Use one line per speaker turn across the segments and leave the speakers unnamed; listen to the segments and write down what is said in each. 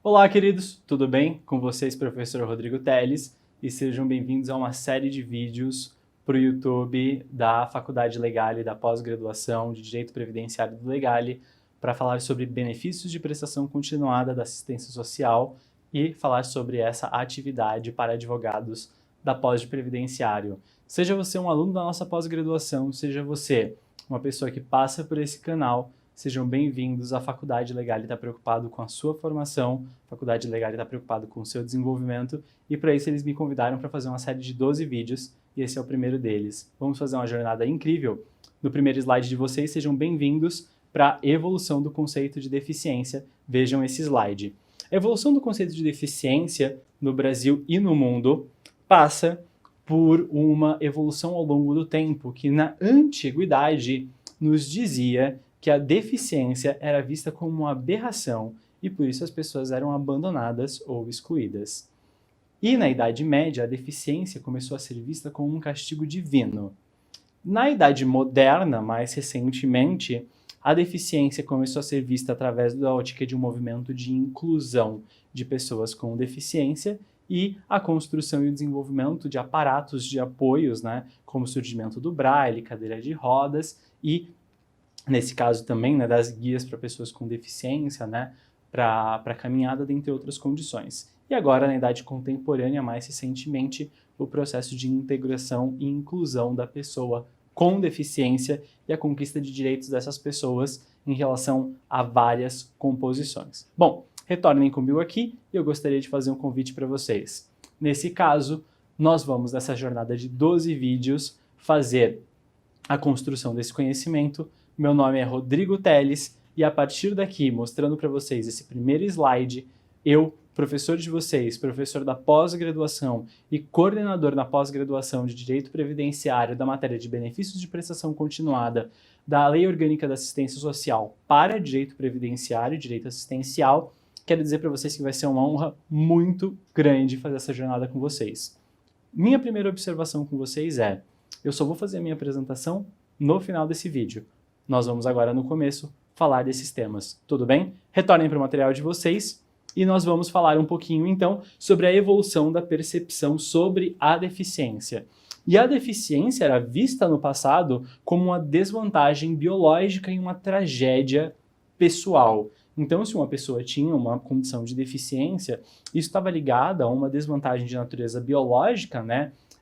Olá, queridos, tudo bem? Com vocês, professor Rodrigo Teles, e sejam bem-vindos a uma série de vídeos para o YouTube da Faculdade Legale da pós-graduação de Direito Previdenciário do Legale para falar sobre benefícios de prestação continuada da assistência social e falar sobre essa atividade para advogados da pós-previdenciário. Seja você um aluno da nossa pós-graduação, seja você uma pessoa que passa por esse canal, sejam bem-vindos. A Faculdade Legale está preocupado com a sua formação, a Faculdade Legale está preocupado com o seu desenvolvimento e para isso eles me convidaram para fazer uma série de 12 vídeos e esse é o primeiro deles. Vamos fazer uma jornada incrível. No primeiro slide de vocês, sejam bem-vindos para a evolução do conceito de deficiência. Vejam esse slide. A evolução do conceito de deficiência no Brasil e no mundo passa por uma evolução ao longo do tempo que na antiguidade nos dizia que a deficiência era vista como uma aberração e por isso as pessoas eram abandonadas ou excluídas. E na Idade Média, a deficiência começou a ser vista como um castigo divino. Na Idade Moderna, mais recentemente, a deficiência começou a ser vista através da ótica de um movimento de inclusão de pessoas com deficiência e a construção e o desenvolvimento de aparatos de apoios, como o surgimento do braille, cadeira de rodas e nesse caso também, das guias para pessoas com deficiência, para caminhada, dentre outras condições. E agora, na idade contemporânea, mais recentemente, o processo de integração e inclusão da pessoa com deficiência e a conquista de direitos dessas pessoas em relação a várias composições. Bom, retornem comigo aqui e eu gostaria de fazer um convite para vocês. Nesse caso, nós vamos, nessa jornada de 12 vídeos, fazer a construção desse conhecimento. Meu nome é Rodrigo Teles e a partir daqui, mostrando para vocês esse primeiro slide, eu, professor de vocês, professor da pós-graduação e coordenador na pós-graduação de Direito Previdenciário da matéria de benefícios de prestação continuada da Lei Orgânica da Assistência Social para Direito Previdenciário e Direito Assistencial, quero dizer para vocês que vai ser uma honra muito grande fazer essa jornada com vocês. Minha primeira observação com vocês é, eu só vou fazer a minha apresentação no final desse vídeo. Nós vamos agora, no começo, falar desses temas, tudo bem? Retornem para o material de vocês e nós vamos falar um pouquinho, então, sobre a evolução da percepção sobre a deficiência. E a deficiência era vista no passado como uma desvantagem biológica e uma tragédia pessoal. Então, se uma pessoa tinha uma condição de deficiência, isso estava ligado a uma desvantagem de natureza biológica,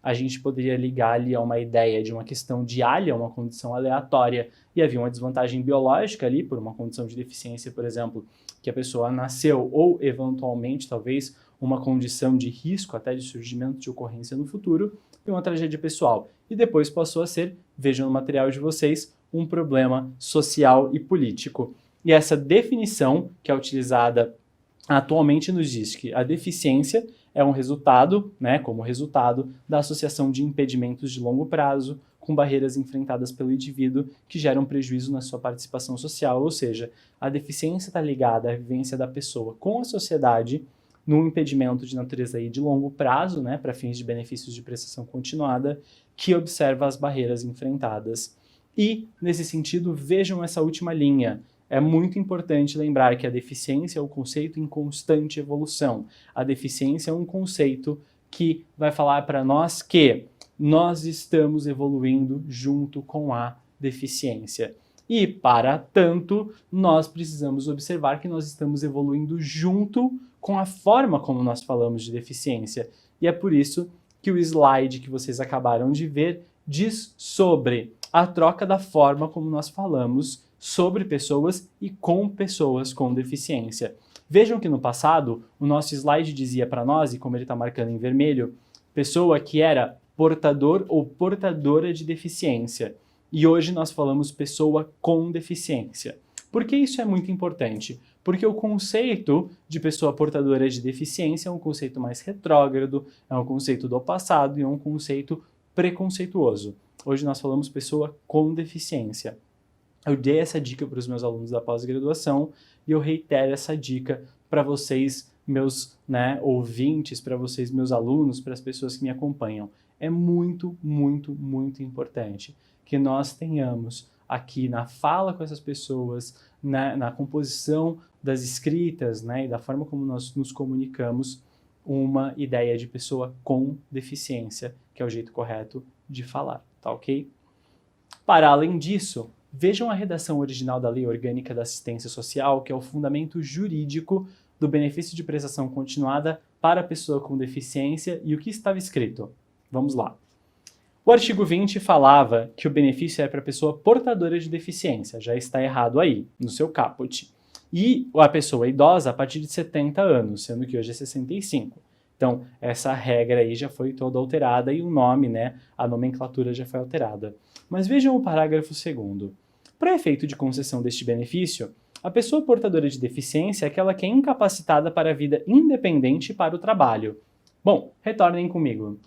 A gente poderia ligar ali a uma ideia de uma questão diária, uma condição aleatória, e havia uma desvantagem biológica ali, por uma condição de deficiência, por exemplo, que a pessoa nasceu, ou eventualmente, talvez, uma condição de risco até de surgimento de ocorrência no futuro, e uma tragédia pessoal. E depois passou a ser, vejam no material de vocês, um problema social e político. E essa definição, que é utilizada atualmente, nos diz que a deficiência é um resultado, como resultado da associação de impedimentos de longo prazo com barreiras enfrentadas pelo indivíduo que geram prejuízo na sua participação social, ou seja, a deficiência está ligada à vivência da pessoa com a sociedade num impedimento de natureza de longo prazo, para fins de benefícios de prestação continuada, que observa as barreiras enfrentadas. E, nesse sentido, vejam essa última linha. É muito importante lembrar que a deficiência é um conceito em constante evolução. A deficiência é um conceito que vai falar para nós que nós estamos evoluindo junto com a deficiência. E, para tanto, nós precisamos observar que nós estamos evoluindo junto com a forma como nós falamos de deficiência. E é por isso que o slide que vocês acabaram de ver diz sobre a troca da forma como nós falamos sobre pessoas e com pessoas com deficiência. Vejam que no passado, o nosso slide dizia para nós, e como ele está marcando em vermelho, pessoa que era portador ou portadora de deficiência. E hoje nós falamos pessoa com deficiência. Por que isso é muito importante? Porque o conceito de pessoa portadora de deficiência é um conceito mais retrógrado, é um conceito do passado e é um conceito preconceituoso. Hoje nós falamos pessoa com deficiência. Eu dei essa dica para os meus alunos da pós-graduação e eu reitero essa dica para vocês, meus ouvintes, para vocês, meus alunos, para as pessoas que me acompanham. É muito, muito, muito importante que nós tenhamos aqui na fala com essas pessoas, na composição das escritas, né, e da forma como nós nos comunicamos, uma ideia de pessoa com deficiência, que é o jeito correto de falar, tá ok? Para além disso, vejam a redação original da Lei Orgânica da Assistência Social, que é o fundamento jurídico do benefício de prestação continuada para a pessoa com deficiência e o que estava escrito. Vamos lá. O artigo 20 falava que o benefício é para a pessoa portadora de deficiência, já está errado aí, no seu caput. E a pessoa idosa a partir de 70 anos, sendo que hoje é 65. Então, essa regra aí já foi toda alterada e o nome, né, a nomenclatura já foi alterada. Mas vejam o parágrafo 2º. Para efeito de concessão deste benefício, a pessoa portadora de deficiência é aquela que é incapacitada para a vida independente e para o trabalho. Bom, retornem comigo.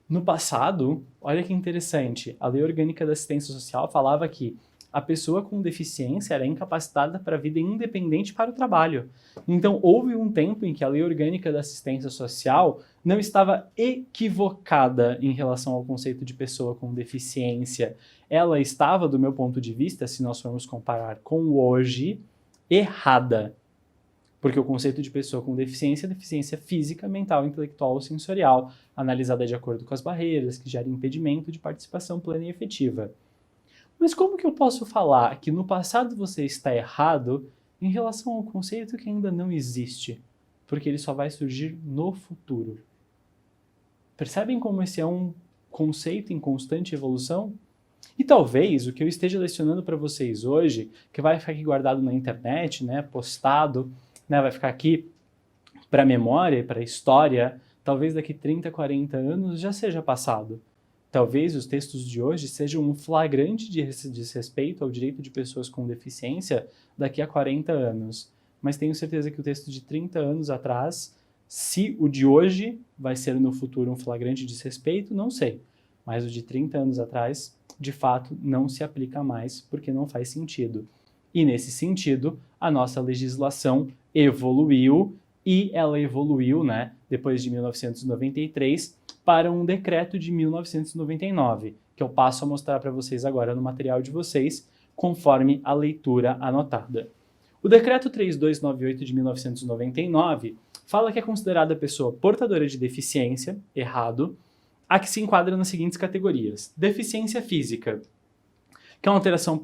No passado, olha que interessante, a Lei Orgânica da Assistência Social falava que a pessoa com deficiência era incapacitada para a vida independente para o trabalho. Então, houve um tempo em que a Lei Orgânica da Assistência Social não estava equivocada em relação ao conceito de pessoa com deficiência. Ela estava, do meu ponto de vista, se nós formos comparar com hoje, errada. Porque o conceito de pessoa com deficiência é deficiência física, mental, intelectual ou sensorial, analisada de acordo com as barreiras, que gera impedimento de participação plena e efetiva. Mas como que eu posso falar que no passado você está errado em relação ao conceito que ainda não existe? Porque ele só vai surgir no futuro. Percebem como esse é um conceito em constante evolução? E talvez o que eu esteja lecionando para vocês hoje, que vai ficar aqui guardado na internet, né, postado, né, vai ficar aqui para a memória, para a história, talvez daqui 30, 40 anos já seja passado. Talvez os textos de hoje sejam um flagrante de desrespeito ao direito de pessoas com deficiência daqui a 40 anos. Mas tenho certeza que o texto de 30 anos atrás, se o de hoje vai ser no futuro um flagrante desrespeito, não sei. Mas o de 30 anos atrás, de fato, não se aplica mais porque não faz sentido. E nesse sentido, a nossa legislação evoluiu e ela evoluiu, né, depois de 1993, para um decreto de 1999, que eu passo a mostrar para vocês agora no material de vocês, conforme a leitura anotada. O decreto 3298 de 1999 fala que é considerada a pessoa portadora de deficiência, errado, a que se enquadra nas seguintes categorias. Deficiência física, que é uma alteração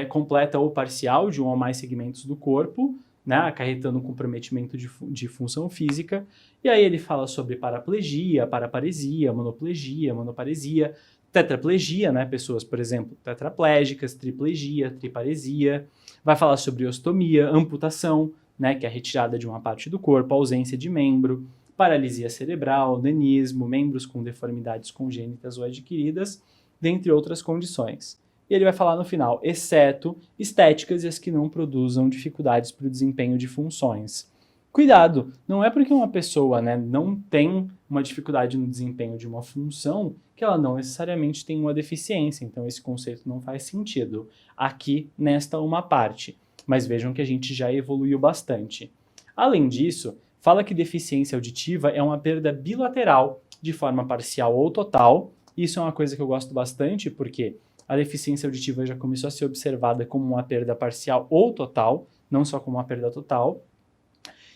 completa ou parcial de um ou mais segmentos do corpo, né, acarretando um comprometimento de função física. E aí ele fala sobre paraplegia, paraparesia, monoplegia, monoparesia, tetraplegia, né, pessoas, por exemplo, tetraplégicas, triplegia, triparesia. Vai falar sobre ostomia, amputação, né, que é a retirada de uma parte do corpo, ausência de membro, paralisia cerebral, nanismo, membros com deformidades congênitas ou adquiridas, dentre outras condições. E ele vai falar no final, exceto estéticas e as que não produzam dificuldades para o desempenho de funções. Cuidado, não é porque uma pessoa, né, não tem uma dificuldade no desempenho de uma função que ela não necessariamente tem uma deficiência, então esse conceito não faz sentido aqui nesta uma parte. Mas vejam que a gente já evoluiu bastante. Além disso, fala que deficiência auditiva é uma perda bilateral, de forma parcial ou total. Isso é uma coisa que eu gosto bastante, porque a deficiência auditiva já começou a ser observada como uma perda parcial ou total, não só como uma perda total.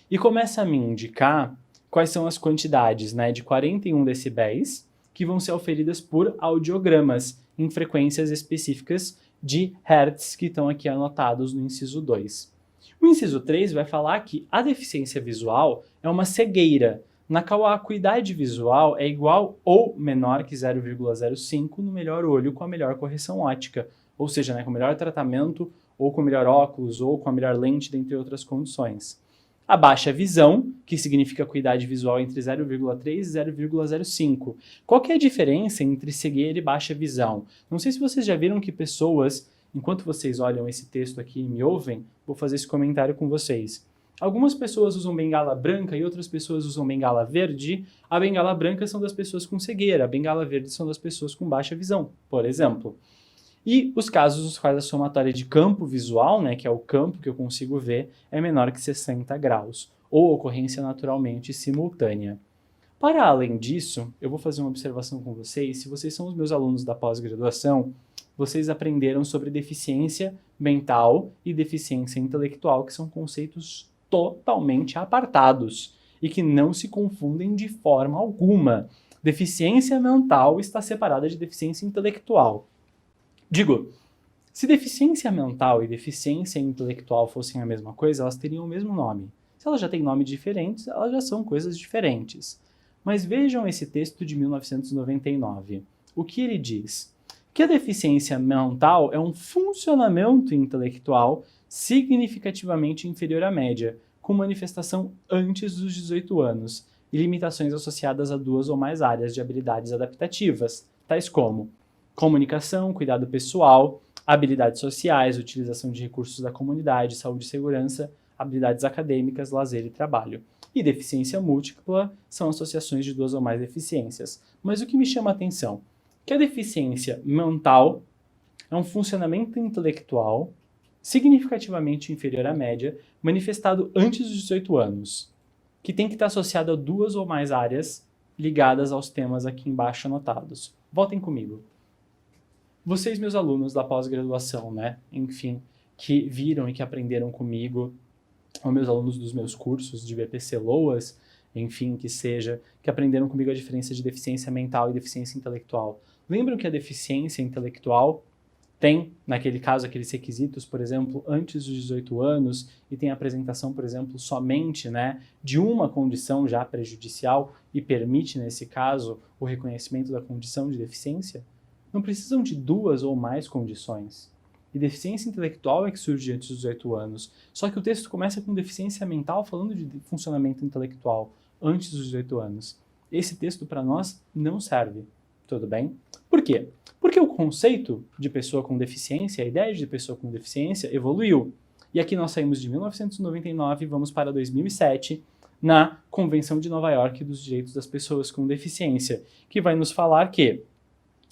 E começa a me indicar quais são as quantidades, né, de 41 decibéis que vão ser auferidas por audiogramas em frequências específicas de hertz que estão aqui anotados no inciso 2. O inciso 3 vai falar que a deficiência visual é uma cegueira, na qual a acuidade visual é igual ou menor que 0,05 no melhor olho com a melhor correção óptica, ou seja, né, com o melhor tratamento, ou com o melhor óculos, ou com a melhor lente, dentre outras condições. A baixa visão, que significa acuidade visual entre 0,3 e 0,05. Qual que é a diferença entre cegueira e baixa visão? Não sei se vocês já viram que pessoas, enquanto vocês olham esse texto aqui e me ouvem, vou fazer esse comentário com vocês. Algumas pessoas usam bengala branca e outras pessoas usam bengala verde. A bengala branca são das pessoas com cegueira, a bengala verde são das pessoas com baixa visão, por exemplo. E os casos nos quais a somatória de campo visual, né, que é o campo que eu consigo ver, é menor que 60 graus, ou ocorrência naturalmente simultânea. Para além disso, eu vou fazer uma observação com vocês. Se vocês são os meus alunos da pós-graduação, vocês aprenderam sobre deficiência mental e deficiência intelectual, que são conceitos totalmente apartados e que não se confundem de forma alguma. Deficiência mental está separada de deficiência intelectual. Digo, se deficiência mental e deficiência intelectual fossem a mesma coisa, elas teriam o mesmo nome. Se elas já têm nomes diferentes, elas já são coisas diferentes. Mas vejam esse texto de 1999. O que ele diz? Que a deficiência mental é um funcionamento intelectual significativamente inferior à média, com manifestação antes dos 18 anos e limitações associadas a 2 ou mais áreas de habilidades adaptativas, tais como comunicação, cuidado pessoal, habilidades sociais, utilização de recursos da comunidade, saúde e segurança, habilidades acadêmicas, lazer e trabalho. E deficiência múltipla são associações de 2 ou mais deficiências. Mas o que me chama a atenção? Que a deficiência mental é um funcionamento intelectual significativamente inferior à média, manifestado antes dos 18 anos, que tem que estar associado a 2 ou mais áreas ligadas aos temas aqui embaixo anotados. Voltem comigo. Vocês, meus alunos da pós-graduação, né? Enfim, que viram e que aprenderam comigo, ou meus alunos dos meus cursos de BPC LOAS, enfim, que seja, que aprenderam comigo a diferença de deficiência mental e deficiência intelectual. Lembram que a deficiência intelectual tem, naquele caso, aqueles requisitos, por exemplo, antes dos 18 anos, e tem a apresentação, por exemplo, somente, né, de uma condição já prejudicial e permite, nesse caso, o reconhecimento da condição de deficiência? Não precisam de 2 ou mais condições. E deficiência intelectual é que surge antes dos 18 anos. Só que o texto começa com deficiência mental, falando de funcionamento intelectual antes dos 18 anos. Esse texto, para nós, não serve. Tudo bem? Por quê? Porque o conceito de pessoa com deficiência, a ideia de pessoa com deficiência, evoluiu. E aqui nós saímos de 1999 e vamos para 2007, na Convenção de Nova York dos Direitos das Pessoas com Deficiência, que vai nos falar que,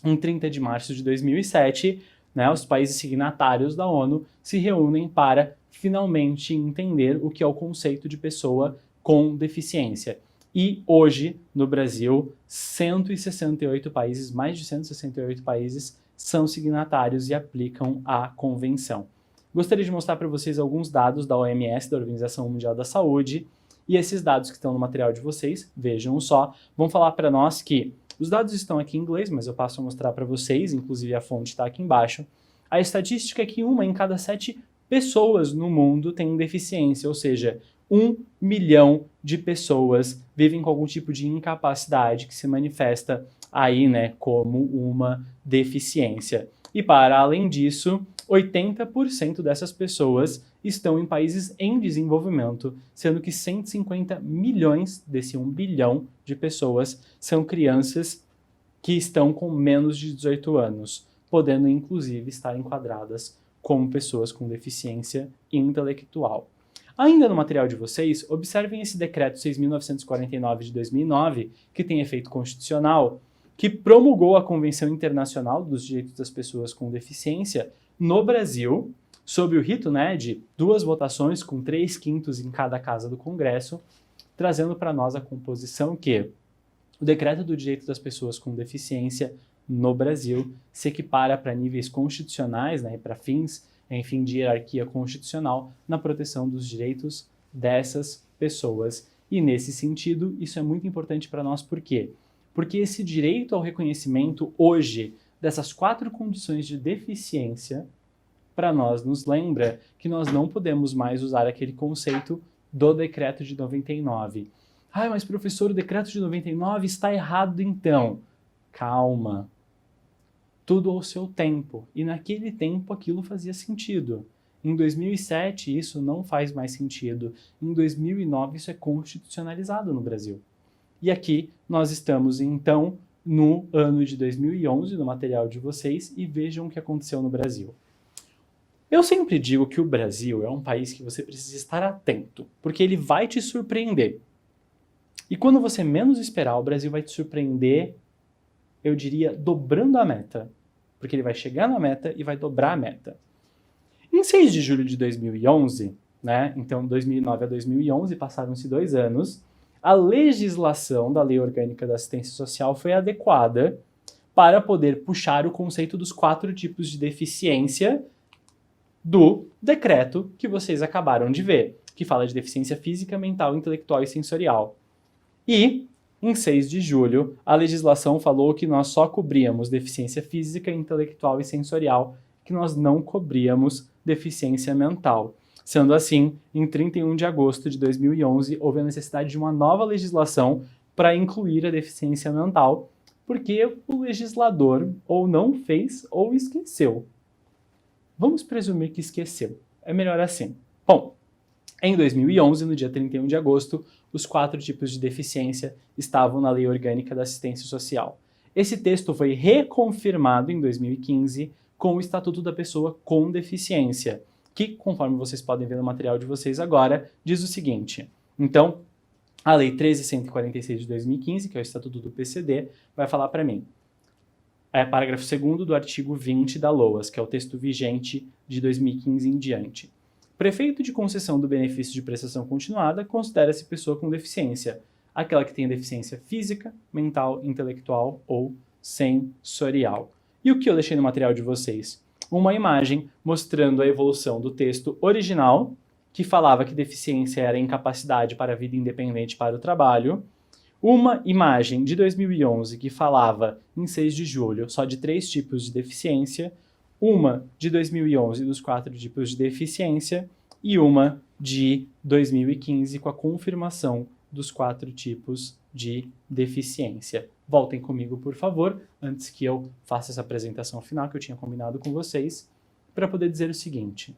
em 30 de março de 2007, né, os países signatários da ONU se reúnem para finalmente entender o que é o conceito de pessoa com deficiência. E hoje, no Brasil, 168 países, mais de 168 países, são signatários e aplicam a convenção. Gostaria de mostrar para vocês alguns dados da OMS, da Organização Mundial da Saúde, e esses dados que estão no material de vocês, vejam só, vão falar para nós que os dados estão aqui em inglês, mas eu passo a mostrar para vocês, inclusive a fonte está aqui embaixo. A estatística é que 1 em cada 7 pessoas no mundo tem deficiência, ou seja, 1 milhão de pessoas vivem com algum tipo de incapacidade que se manifesta aí, né, como uma deficiência. E para além disso, 80% dessas pessoas estão em países em desenvolvimento, sendo que 150 milhões desse 1 bilhão de pessoas são crianças que estão com menos de 18 anos, podendo inclusive estar enquadradas como pessoas com deficiência intelectual. Ainda no material de vocês, observem esse decreto 6.949 de 2009, que tem efeito constitucional, que promulgou a Convenção Internacional dos Direitos das Pessoas com Deficiência no Brasil, sob o rito, né, de 2 votações com 3/5 em cada casa do Congresso, trazendo para nós a composição que o Decreto do Direito das Pessoas com Deficiência no Brasil se equipara para níveis constitucionais, né, para fins, enfim, de hierarquia constitucional na proteção dos direitos dessas pessoas. E nesse sentido, isso é muito importante para nós, por quê? Porque esse direito ao reconhecimento hoje dessas 4 condições de deficiência, para nós nos lembra que nós não podemos mais usar aquele conceito do decreto de 99. Ah, mas professor, o decreto de 99 está errado então. Calma. Tudo ao seu tempo. E naquele tempo aquilo fazia sentido. Em 2007 isso não faz mais sentido. Em 2009 isso é constitucionalizado no Brasil. E aqui nós estamos então no ano de 2011, no material de vocês, e vejam o que aconteceu no Brasil. Eu sempre digo que o Brasil é um país que você precisa estar atento, porque ele vai te surpreender. E quando você menos esperar, o Brasil vai te surpreender, eu diria, dobrando a meta. Porque ele vai chegar na meta e vai dobrar a meta. Em 6 de julho de 2011, né, então 2009 a 2011, passaram-se 2 anos, a legislação da Lei Orgânica da Assistência Social foi adequada para poder puxar o conceito dos 4 tipos de deficiência do decreto que vocês acabaram de ver, que fala de deficiência física, mental, intelectual e sensorial. E, em 6 de julho, a legislação falou que nós só cobríamos deficiência física, intelectual e sensorial, que nós não cobríamos deficiência mental. Sendo assim, em 31 de agosto de 2011, houve a necessidade de uma nova legislação para incluir a deficiência mental, porque o legislador ou não fez ou esqueceu. Vamos presumir que esqueceu. É melhor assim. Bom, em 2011, no dia 31 de agosto, os 4 tipos de deficiência estavam na Lei Orgânica da Assistência Social. Esse texto foi reconfirmado em 2015 com o Estatuto da Pessoa com Deficiência, que, conforme vocês podem ver no material de vocês agora, diz o seguinte. Então, a Lei 13.146 de 2015, que é o Estatuto do PCD, vai falar para mim. É parágrafo 2º do artigo 20 da LOAS, que é o texto vigente de 2015 em diante. Prefeito de concessão do benefício de prestação continuada considera-se pessoa com deficiência, aquela que tem deficiência física, mental, intelectual ou sensorial. E o que eu deixei no material de vocês? Uma imagem mostrando a evolução do texto original, que falava que deficiência era incapacidade para a vida independente para o trabalho, uma imagem de 2011 que falava, em 6 de julho, só de 3 tipos de deficiência, uma de 2011 dos 4 tipos de deficiência e uma de 2015 com a confirmação dos 4 tipos de deficiência. Voltem comigo, por favor, antes que eu faça essa apresentação final que eu tinha combinado com vocês, para poder dizer o seguinte.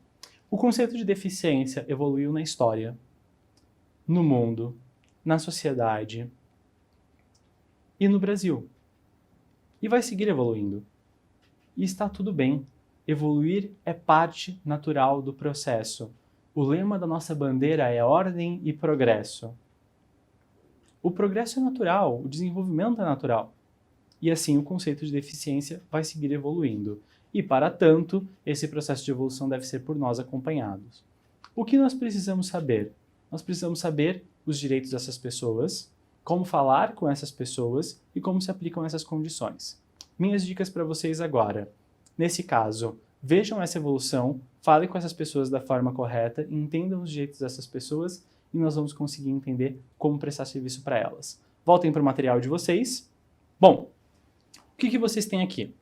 O conceito de deficiência evoluiu na história, no mundo, na sociedade e no Brasil. E vai seguir evoluindo. E está tudo bem. Evoluir é parte natural do processo. O lema da nossa bandeira é ordem e progresso. O progresso é natural, o desenvolvimento é natural. E assim o conceito de deficiência vai seguir evoluindo. E para tanto, esse processo de evolução deve ser por nós acompanhados. O que nós precisamos saber? Nós precisamos saber os direitos dessas pessoas, como falar com essas pessoas e como se aplicam essas condições. Minhas dicas para vocês agora. Nesse caso, vejam essa evolução, falem com essas pessoas da forma correta, entendam os direitos dessas pessoas e nós vamos conseguir entender como prestar serviço para elas. Voltem para o material de vocês. Bom, o que vocês têm aqui?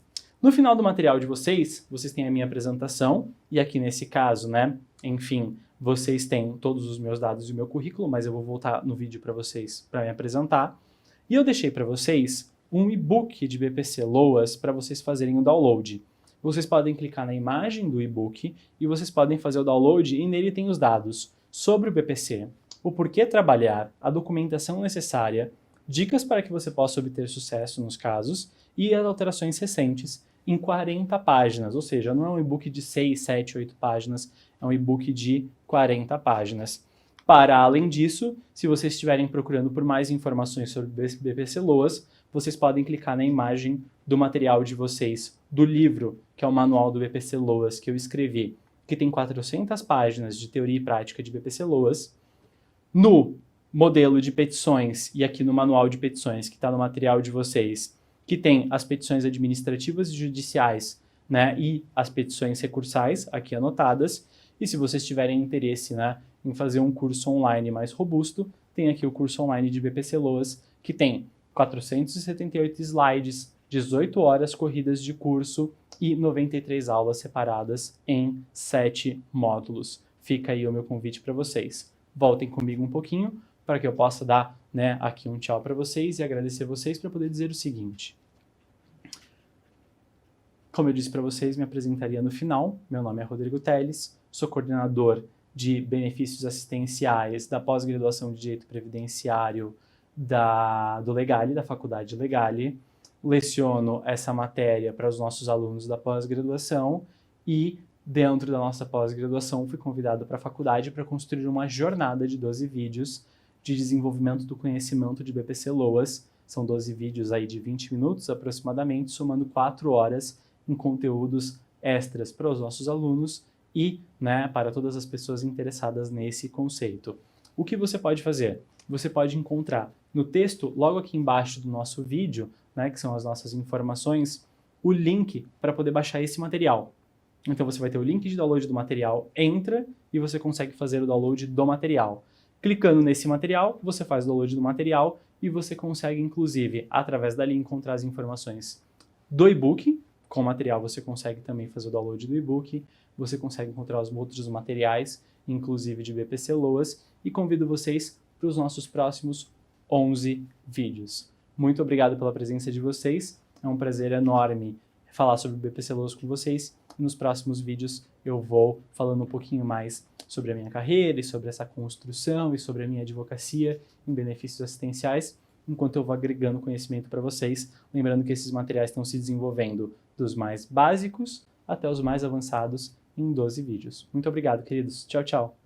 No final do material de vocês, vocês têm a minha apresentação e aqui nesse caso, né, enfim, vocês têm todos os meus dados e o meu currículo, mas eu vou voltar no vídeo para vocês para me apresentar. E eu deixei para vocês um e-book de BPC LOAS para vocês fazerem o download. Vocês podem clicar na imagem do e-book e vocês podem fazer o download e nele tem os dados sobre o BPC, o porquê trabalhar, a documentação necessária, dicas para que você possa obter sucesso nos casos e as alterações recentes em 40 páginas, ou seja, não é um e-book de 6, 7, 8 páginas, é um e-book de 40 páginas. Para além disso, se vocês estiverem procurando por mais informações sobre BPC LOAS, vocês podem clicar na imagem do material de vocês, do livro, que é o manual do BPC LOAS que eu escrevi, que tem 400 páginas de teoria e prática de BPC LOAS, no modelo de petições e aqui no manual de petições que está no material de vocês, que tem as petições administrativas e judiciais, né, e as petições recursais aqui anotadas. E se vocês tiverem interesse, né, em fazer um curso online mais robusto, tem aqui o curso online de BPC LOAS, que tem 478 slides, 18 horas corridas de curso e 93 aulas separadas em 7 módulos. Fica aí o meu convite para vocês. Voltem comigo um pouquinho para que eu possa dar, né, aqui um tchau para vocês e agradecer vocês para poder dizer o seguinte. Como eu disse para vocês, me apresentaria no final. Meu nome é Rodrigo Teles, sou coordenador de benefícios assistenciais da pós-graduação de Direito Previdenciário do Legale, da Faculdade Legale. Leciono essa matéria para os nossos alunos da pós-graduação e, dentro da nossa pós-graduação, fui convidado para a faculdade para construir uma jornada de 12 vídeos de desenvolvimento do conhecimento de BPC LOAS. São 12 vídeos aí de 20 minutos aproximadamente, somando 4 horas em conteúdos extras para os nossos alunos e, né, para todas as pessoas interessadas nesse conceito. O que você pode fazer? Você pode encontrar no texto, logo aqui embaixo do nosso vídeo, né, que são as nossas informações, o link para poder baixar esse material. Então você vai ter o link de download do material, entra e você consegue fazer o download do material. Clicando nesse material, você faz o download do material e você consegue, inclusive, através dali, encontrar as informações do e-book. Com o material você consegue também fazer o download do e-book, você consegue encontrar os outros materiais, inclusive de BPC LOAS, e convido vocês para os nossos próximos 11 vídeos. Muito obrigado pela presença de vocês, é um prazer enorme falar sobre BPC LOAS com vocês. Nos próximos vídeos eu vou falando um pouquinho mais sobre a minha carreira e sobre essa construção e sobre a minha advocacia em benefícios assistenciais, enquanto eu vou agregando conhecimento para vocês, lembrando que esses materiais estão se desenvolvendo dos mais básicos até os mais avançados em 12 vídeos. Muito obrigado, queridos. Tchau, tchau.